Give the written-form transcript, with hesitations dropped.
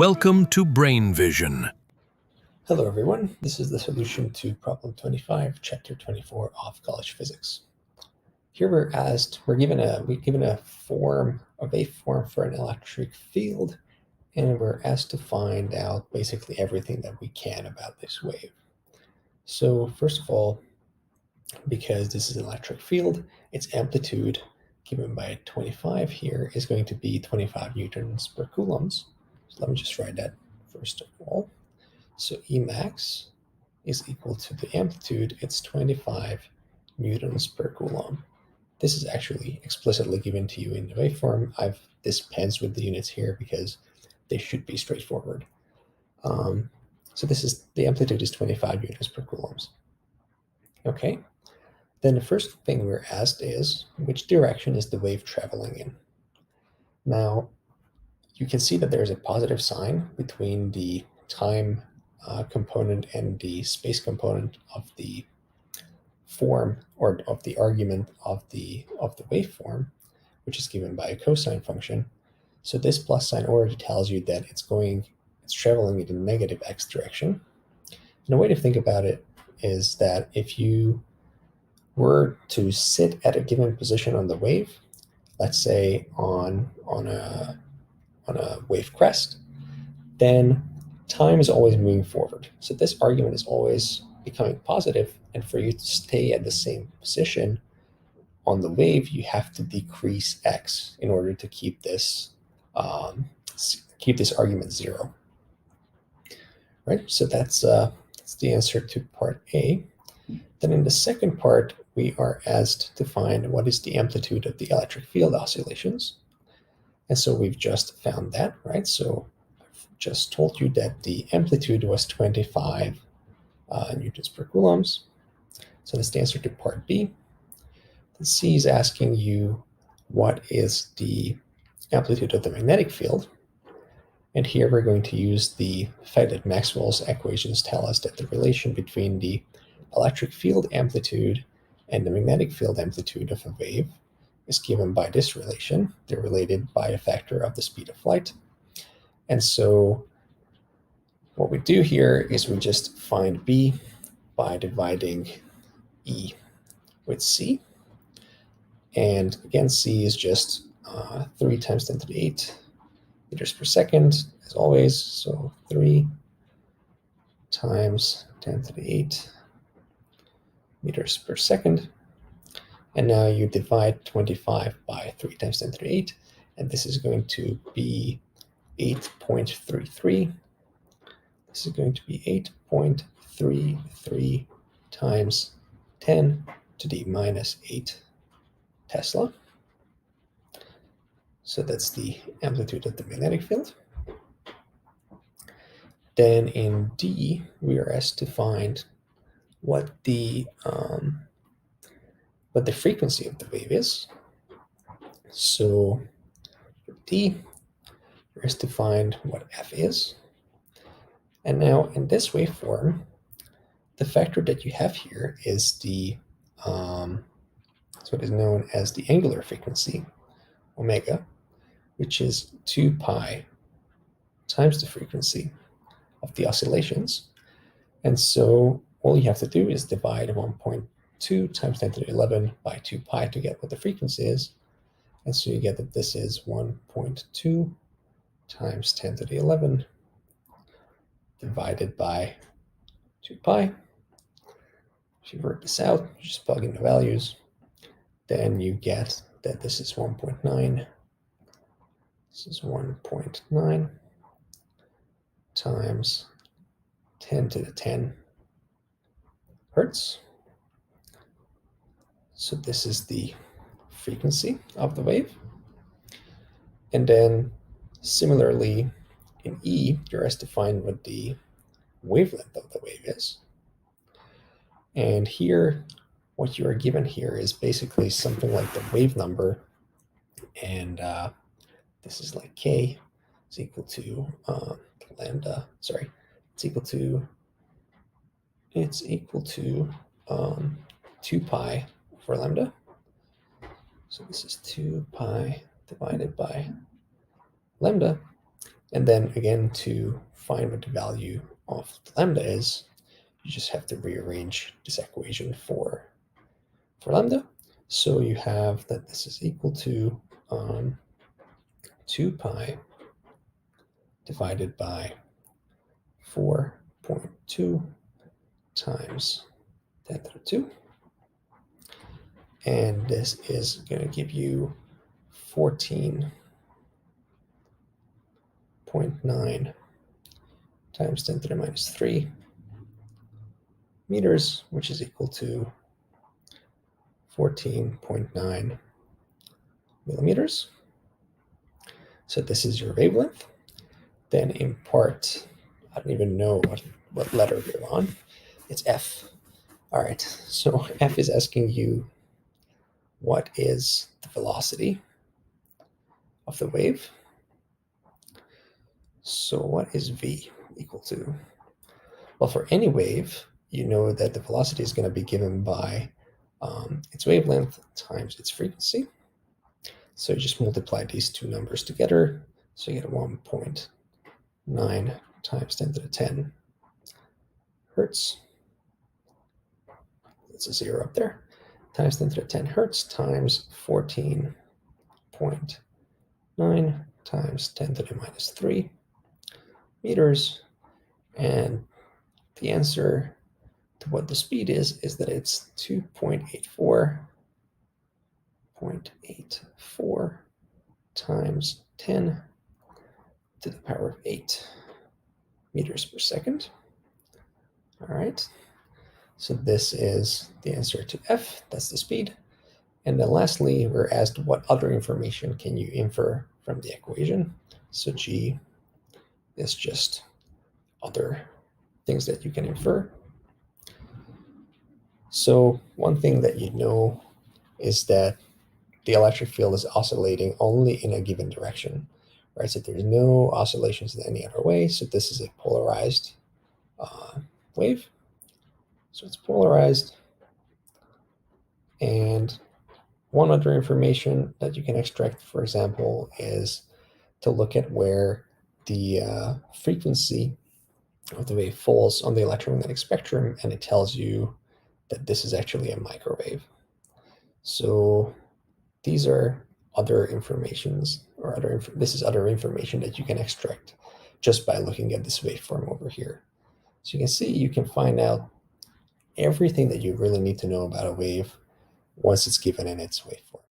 Welcome to Brain Vision. Hello everyone, this is the solution to problem 25, chapter 24 of college physics. Here we're given a waveform for an electric field, and we're asked to find out basically everything that we can about this wave. So first of all, because this is an electric field, its amplitude given by 25 here is going to be 25 newtons per coulombs. So let me just write that first of all. So E max is equal to the amplitude, it's 25 newtons per coulomb. This is actually explicitly given to you in the waveform. I've dispensed with the units here because they should be straightforward. So the amplitude is 25 newtons per coulombs. Okay, then the first thing we're asked is, which direction is the wave traveling in? Now, you can see that there's a positive sign between the time component and the space component of the form, or of the argument of the waveform, which is given by a cosine function. So this plus sign already tells you that it's traveling in the negative x direction. And a way to think about it is that if you were to sit at a given position on the wave, let's say on a wave crest, then time is always moving forward. So this argument is always becoming positive, and for you to stay at the same position on the wave, you have to decrease x in order to keep this argument zero. Right? So that's the answer to part A. Then in the second part, we are asked to find what is the amplitude of the electric field oscillations. And so we've just found that, right? So I've just told you that the amplitude was 25 newtons per coulombs. So that's the answer to part B. Then C is asking you what is the amplitude of the magnetic field. And here we're going to use the fact that Maxwell's equations tell us that the relation between the electric field amplitude and the magnetic field amplitude of a wave is given by this relation. They're related by a factor of the speed of light. And so what we do here is we just find B by dividing E with C. And again, C is just 3 times 10 to the 8 meters per second, as always. So 3 times 10 to the 8 meters per second. And now you divide 25 by 3 times 10 to the 8, and this is going to be 8.33. This is going to be 8.33 times 10 to the minus 8 Tesla. So that's the amplitude of the magnetic field. Then in D, we are asked to find what the frequency of the wave is. So for D, we're asked to find what f is. And now in this waveform, the factor that you have here is what is known as the angular frequency, omega, which is 2 pi times the frequency of the oscillations. And so all you have to do is divide 1.2 times 10 to the 11 by 2 pi to get what the frequency is. And so you get that this is 1.2 times 10 to the 11 divided by 2 pi. If you work this out, you just plug in the values, then you get that this is 1.9. This is 1.9 times 10 to the 10 hertz. So this is the frequency of the wave. And then similarly in E, you're asked to find what the wavelength of the wave is. And here, what you are given here is basically something like the wave number, and this is like k is equal to lambda. Sorry, it's equal to 2 pi over lambda. So this is 2 pi divided by lambda, And then again, to find what the value of the lambda is, you just have to rearrange this equation for lambda. So you have that this is equal to 2 pi divided by 4.2 times 10 to the 2. And this is going to give you 14.9 times 10 to the minus 3 meters, which is equal to 14.9 millimeters. So this is your wavelength. Then in part, I don't even know what letter you're on. It's F. All right, so F is asking you what is the velocity of the wave. So what is V equal to? Well, for any wave, you know that the velocity is going to be given by its wavelength times its frequency. So you just multiply these two numbers together. So you get 1.9 times 10 to the 10 hertz. It's a 0 up there. Times 10 to the 10 hertz times 14.9 times 10 to the minus 3 meters. And the answer to what the speed is that it's 2.84 times 10 to the power of 8 meters per second. All right, so this is the answer to F, that's the speed. And then lastly, we're asked what other information can you infer from the equation. So G is just other things that you can infer. So one thing that you know is that the electric field is oscillating only in a given direction, right? So there's no oscillations in any other way. So this is a polarized wave. So it's polarized. And one other information that you can extract, for example, is to look at where the frequency of the wave falls on the electromagnetic spectrum, and it tells you that this is actually a microwave. So these are other informations, or this is other information that you can extract just by looking at this waveform over here. So you can see, you can find out everything that you really need to know about a wave once it's given in its waveform.